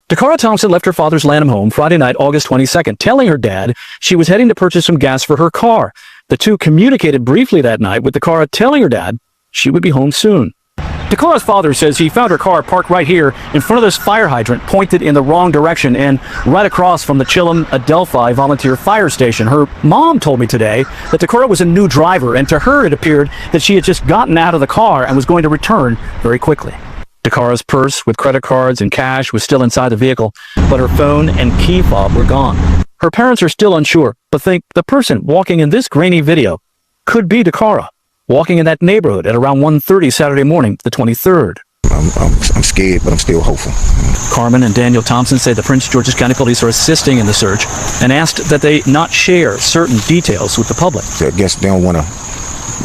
Dacarathompson left her father's Lanham home Friday night, August 22nd, telling her dad she was heading to purchase some gas for her car. The two communicated briefly that night, with Dacara telling her dad she would be home soon. Dakara's father says he found her car parked right here in front of this fire hydrant, pointed in the wrong direction and right across from the Chilham-Adelphi volunteer fire station. Her mom told me today that Dacara was a new driver, and to her it appeared that she had just gotten out of the car and was going to return very quickly. Dakara's purse with credit cards and cash was still inside the vehicle, but her phone and key fob were gone. Her parents are still unsure, but think the person walking in this grainy video could be Dacara, walking in that neighborhood at around 1:30 Saturday morning, the 23rd. I'm scared, but I'm still hopeful. Carmen and Daniel Thompson say the Prince George's County Police are assisting in the search and asked that they not share certain details with the public. So I guess they don't want to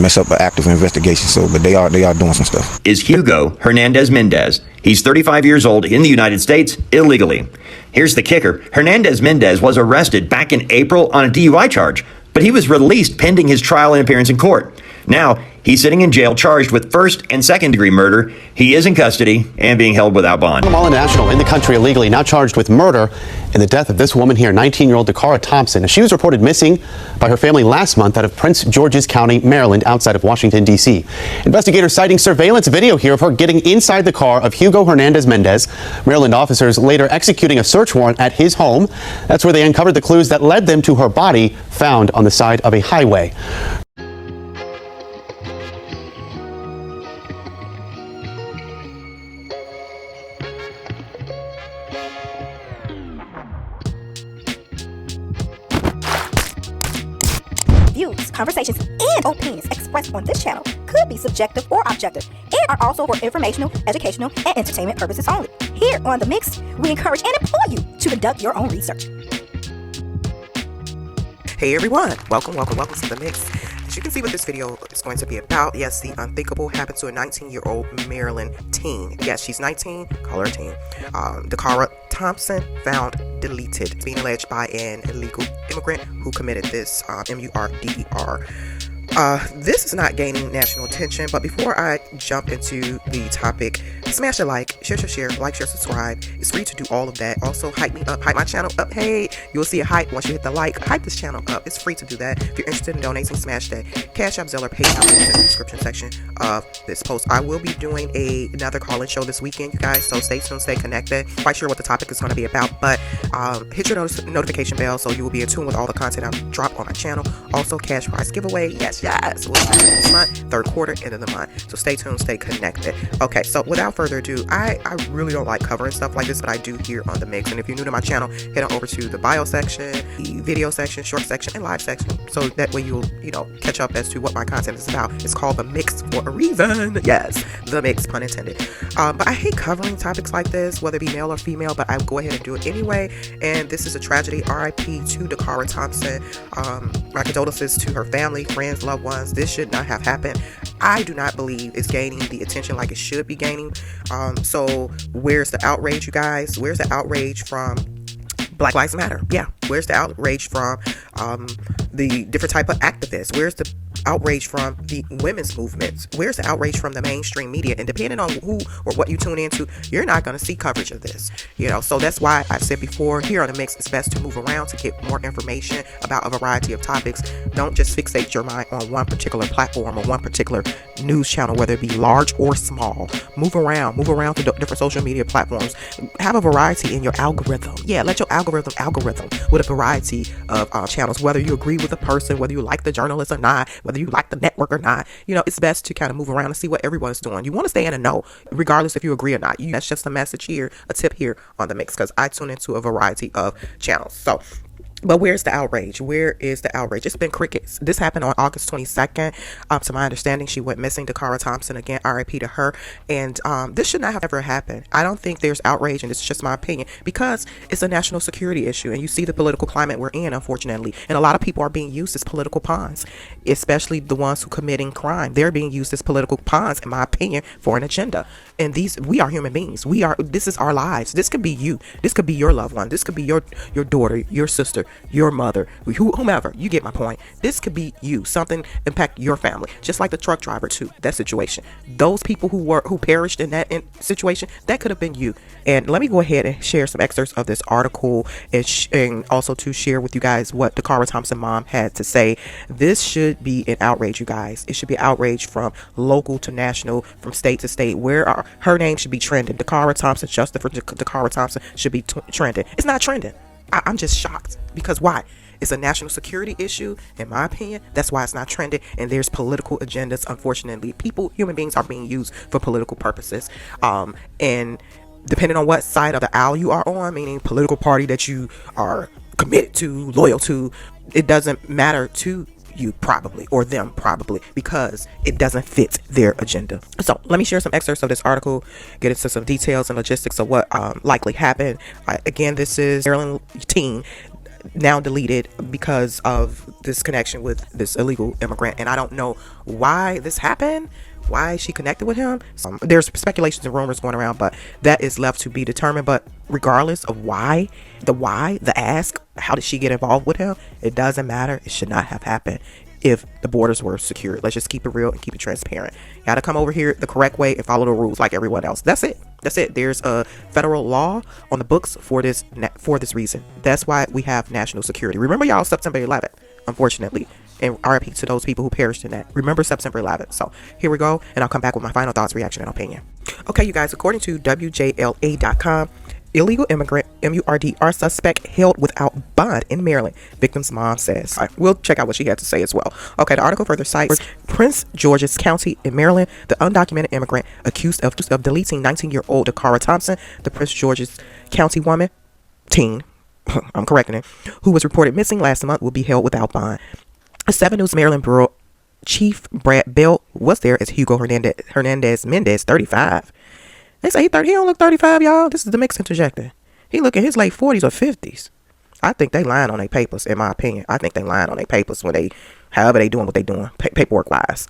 mess up an active investigation, but they are doing some stuff. Is Hugo Hernandez Mendez. He's 35 years old in the United States illegally. Here's the kicker. Hernandez Mendez was arrested back in April on a DUI charge, but he was released pending his trial and appearance in court. Now, he's sitting in jail charged with first and second degree murder. He is in custody and being held without bond. Guatemala national in the country illegally, now charged with murder in the death of this woman here, 19-year-old Dacarathompson. She was reported missing by her family last month out of Prince George's County, Maryland, outside of Washington, D.C. Investigators citing surveillance video here of her getting inside the car of Hugo Hernandez Mendez. Maryland officers later executing a search warrant at his home. That's where they uncovered the clues that led them to her body found on the side of a highway. Views, conversations, and opinions expressed on this channel could be subjective or objective and are also for informational, educational, and entertainment purposes only. Here on The Mix, we encourage and implore you to conduct your own research. Hey everyone, welcome to The Mix. As you can see what this video is going to be about, yes, the unthinkable happened to a 19-year-old Maryland teen. Yes, she's 19, call her a teen. Dacarathompson found deleted, being alleged by an illegal immigrant who committed this murder. This is not gaining national attention, but before I jump into the topic, smash a like, share, like, share, subscribe. It's free to do all of that. Also, hype me up, hype my channel up. Hey, you'll see a hype once you hit the like. Hype this channel up. It's free to do that. If you're interested in donating, smash that cashapp, zelle, or PayPal link in the description section of this post. I will be doing another call-in show this weekend, you guys, so stay tuned, stay connected. Quite sure what the topic is going to be about, but hit your notification bell so you will be in tune with all the content I drop on my channel. Also, cash prize giveaway. Yes, we'll be this month, third quarter, end of the month. So stay tuned, stay connected. Okay, so without further ado, I really don't like covering stuff like this, but I do here on The Mix. And if you're new to my channel, head on over to the bio section, the video section, short section, and live section, so that way you'll catch up as to what my content is about. It's called The Mix for a reason. Yes, The Mix, pun intended. But I hate covering topics like this, whether it be male or female, but I go ahead and do it anyway. And this is a tragedy. R.I.P. to Dacarathompson. My condolences to her family, friends, loved ones. This should not have happened. I do not believe it's gaining the attention like it should be gaining. So where's the outrage, you guys? Where's the outrage from Black Lives Matter? Yeah, where's the outrage from the different type of activists? Where's the outrage from the women's movements? Where's the outrage from the mainstream media? And depending on who or what you tune into, you're not going to see coverage of this, so that's why I've said before, here on The Mix, it's best to move around to get more information about a variety of topics. Don't just fixate your mind on one particular platform or one particular news channel, whether it be large or small. Move around to different social media platforms. Have a variety in your algorithm. Yeah, let your algorithm with a variety of channels, whether you agree with a person, whether you like the journalist or not, whether you like the network or not. It's best to kind of move around and see what everyone's doing. You want to stay in a know, regardless if you agree or not. That's just a message here, a tip here on The Mix, because I tune into a variety of channels. So, but where's the outrage? Where is the outrage? It's been crickets. This happened on August 22nd. To my understanding, she went missing. Dacarathompson, again, R.I.P. to her. And this should not have ever happened. I don't think there's outrage, and it's just my opinion, because it's a national security issue. And you see the political climate we're in, unfortunately. And a lot of people are being used as political pawns, especially the ones who committing crime. They're being used as political pawns, in my opinion, for an agenda. And we are human beings. This is our lives. This could be you. This could be your loved one. This could be your daughter, your sister, your mother, whomever. You get my point. This could be you. Something impact your family, just like the truck driver too. That situation, those people who perished in that situation, that could have been you. And let me go ahead and share some excerpts of this article, and also to share with you guys what Dacarathompson mom had to say. This should be an outrage, you guys. It should be outrage from local to national, from state to state. Her name should be trending. Dacarathompson, justice for Dacarathompson should be trending. It's not trending. I'm just shocked, because why? It's a national security issue, in my opinion. That's why it's not trending. And there's political agendas. Unfortunately, human beings are being used for political purposes. And depending on what side of the aisle you are on, meaning political party that you are committed to, loyal to, it doesn't matter to you probably, or them probably, because it doesn't fit their agenda. So let me share some excerpts of this article, get into some details and logistics of what likely happened. Again, this is Maryland teen, now deleted because of this connection with this illegal immigrant, and I don't know why this happened, why she connected with him. There's speculations and rumors going around, but that is left to be determined. But regardless of the ask, how did she get involved with him, it doesn't matter. It should not have happened if the borders were secured. Let's just keep it real and keep it transparent. You gotta come over here the correct way and follow the rules like everyone else. That's it. There's a federal law on the books for this reason. That's why we have national security. Remember, y'all, September 11th, unfortunately, and RIP to those people who perished in that. Remember September 11th. So here we go, and I'll come back with my final thoughts, reaction, and opinion. Okay, you guys, according to WJLA.com, illegal immigrant MURD suspect held without bond in Maryland, victim's mom says. All right, we'll check out what she had to say as well. Okay, the article further cites Prince George's County in Maryland, the undocumented immigrant accused of deleting 19-year-old Dacarathompson, the Prince George's County woman, teen, I'm correcting it, who was reported missing last month, will be held without bond. A 7 News Maryland Bureau Chief Brad Bell was there as Hugo Hernandez Mendez, 35. They say he don't look 35, y'all. This is the mix interjecting. He look in his late 40s or 50s. I think they lying on their papers, in my opinion. I think they lying on their papers when however they doing what they doing, paperwork wise,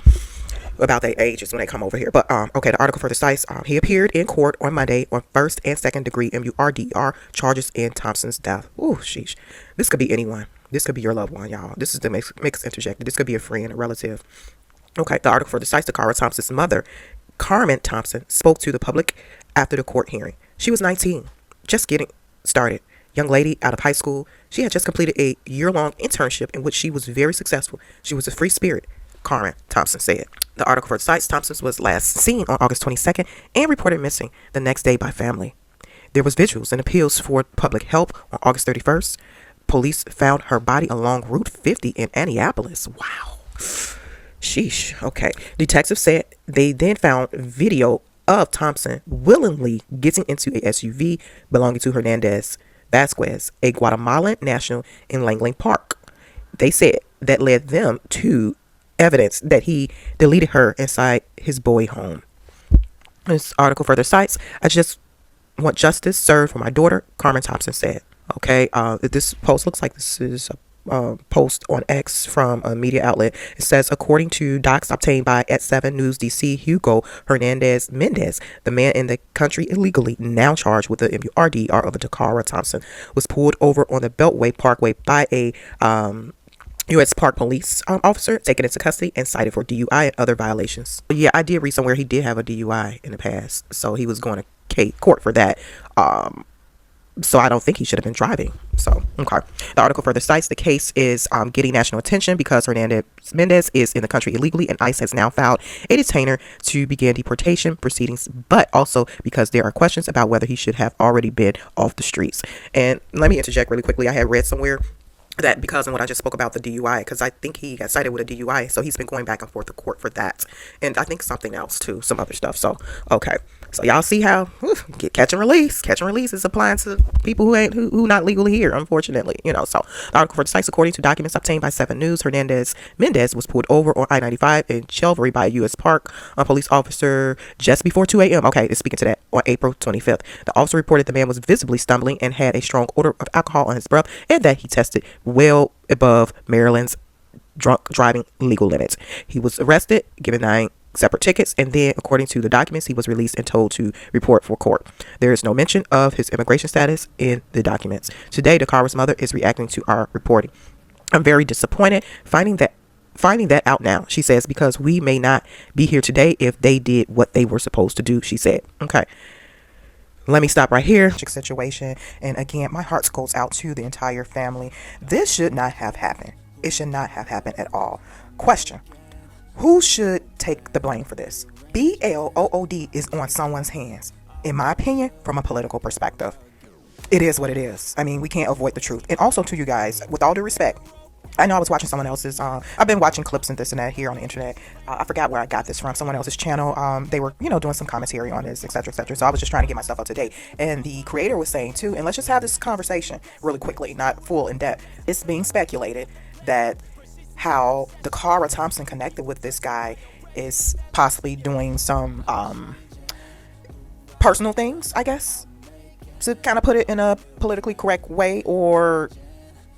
about their ages when they come over here. But okay, the article further cites he appeared in court on Monday on first and second degree MURDER charges in Thompson's death. Ooh, sheesh. This could be anyone. This could be your loved one, y'all. This is the mix interjected. This could be a friend, a relative. Okay, the article further cites Dacarathompson's mother, Carmen Thompson, spoke to the public after the court hearing. She was 19, just getting started. Young lady out of high school. She had just completed a year-long internship in which she was very successful. She was a free spirit, Carmen Thompson said. The article for cites Thompson was last seen on August 22nd and reported missing the next day by family. There was vigils and appeals for public help on August 31st. Police found her body along Route 50 in Annapolis. Wow. Sheesh. Okay. Detectives said they then found video of Thompson willingly getting into a SUV belonging to Hernandez Vasquez, a Guatemalan national in Langling Park. They said that led them to evidence that he deleted her inside his Bowie home. This article further cites, I just want justice served for my daughter, Carmen Thompson said. Okay, this post looks like this is a post on X from a media outlet. It says, according to docs obtained by at 7 News DC, Hugo Hernandez Mendez, the man in the country illegally, now charged with the MURDER of Dacarathompson, was pulled over on the Beltway Parkway by a U.S. Park Police officer, taken into custody and cited for DUI and other violations. But yeah, I did read somewhere he did have a DUI in the past, so he was going to court for that. So I don't think he should have been driving. So, okay. The article further cites the case is getting national attention because Hernandez Mendez is in the country illegally, and ICE has now filed a detainer to begin deportation proceedings, but also because there are questions about whether he should have already been off the streets. And let me interject really quickly. I had read somewhere that because of what I just spoke about the DUI, because I think he got cited with a DUI, so he's been going back and forth to court for that, and I think something else too, some other stuff. So okay, so y'all see how catch and release is applying to people who not legally here, unfortunately, So the article for the sites, according to documents obtained by 7 News, Hernandez Mendez was pulled over on I-95 in Chelvery by a U.S. Park police officer just before 2 a.m. Okay, it's speaking to that on April 25th. The officer reported the man was visibly stumbling and had a strong odor of alcohol on his breath, and that he tested well above Maryland's drunk driving legal limits. He was arrested, given 9 separate tickets, and then, according to the documents, he was released and told to report for court. There is no mention of his immigration status in the documents. Today, DACARA's mother is reacting to our reporting. I'm very disappointed finding that out now, she says, because we may not be here today if they did what they were supposed to do, she said. Okay. Let me stop right here. Situation. And again, my heart goes out to the entire family. This should not have happened. It should not have happened at all. Question. Who should take the blame for this? BLOOD is on someone's hands. In my opinion, from a political perspective, it is what it is. I mean, we can't avoid the truth. And also to you guys, with all due respect, I know I was watching someone else's, I've been watching clips and this and that here on the internet. I forgot where I got this from, someone else's channel. They were, doing some commentary on this, etc., etc. So I was just trying to get myself up to date. And the creator was saying too, and let's just have this conversation really quickly, not full in depth. It's being speculated that how Dacarathompson connected with this guy is possibly doing some personal things, I guess, to kind of put it in a politically correct way, or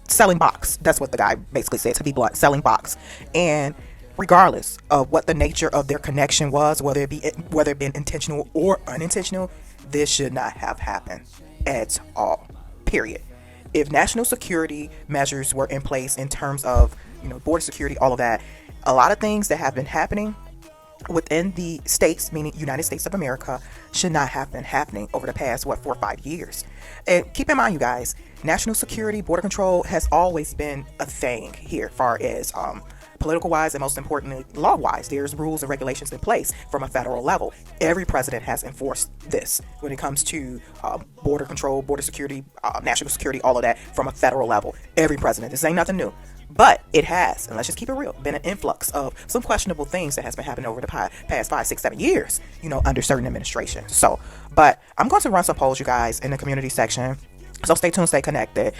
selling box. That's what the guy basically said, to be blunt, selling box. And regardless of what the nature of their connection was, whether it been intentional or unintentional, this should not have happened at all, period. If national security measures were in place in terms of, border security, all of that, a lot of things that have been happening within the states, meaning United States of America, should not have been happening over the past 4 or 5 years. And keep in mind, you guys, national security, border control has always been a thing here, far as political wise, and most importantly, law wise. There's rules and regulations in place from a federal level. Every president has enforced this when it comes to border control, border security, national security, all of that from a federal level. Every president. This ain't nothing new. But it has, and let's just keep it real, been an influx of some questionable things that has been happening over the past 5, 6, 7 years, under certain administrations. So, but I'm going to run some polls, you guys, in the community section. So stay tuned, stay connected.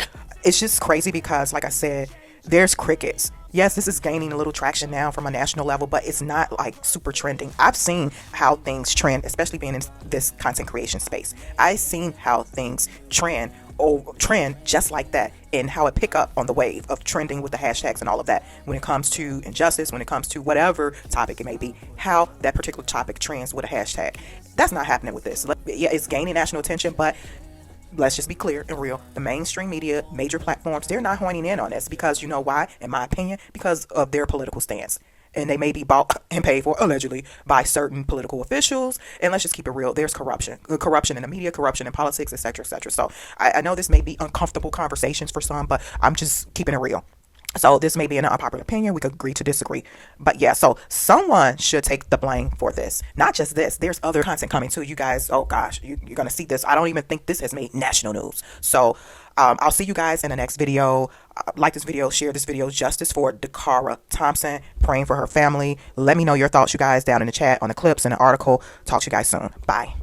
It's just crazy because, like I said, there's crickets. Yes, this is gaining a little traction now from a national level, but it's not like super trending. I've seen how things trend, especially being in this content creation space. I've seen how things trend just like that, and how it pick up on the wave of trending with the hashtags and all of that when it comes to injustice, when it comes to whatever topic it may be, how that particular topic trends with a hashtag. That's not happening with this. Yeah, it's gaining national attention, but let's just be clear and real. The mainstream media, major platforms, they're not honing in on this because, you know why? In my opinion, because of their political stance. And they may be bought and paid for, allegedly, by certain political officials. And let's just keep it real. There's corruption in the media, corruption in politics, etc., etc. So I know this may be uncomfortable conversations for some, but I'm just keeping it real. So this may be an unpopular opinion. We could agree to disagree. But yeah, so someone should take the blame for this. Not just this. There's other content coming too. You guys, oh gosh, you're going to see this. I don't even think this has made national news. So I'll see you guys in the next video. Like this video, share this video. Justice for Dacarathompson. Praying for her family. Let me know your thoughts, you guys, down in the chat on the clips and the article. Talk to you guys soon. Bye.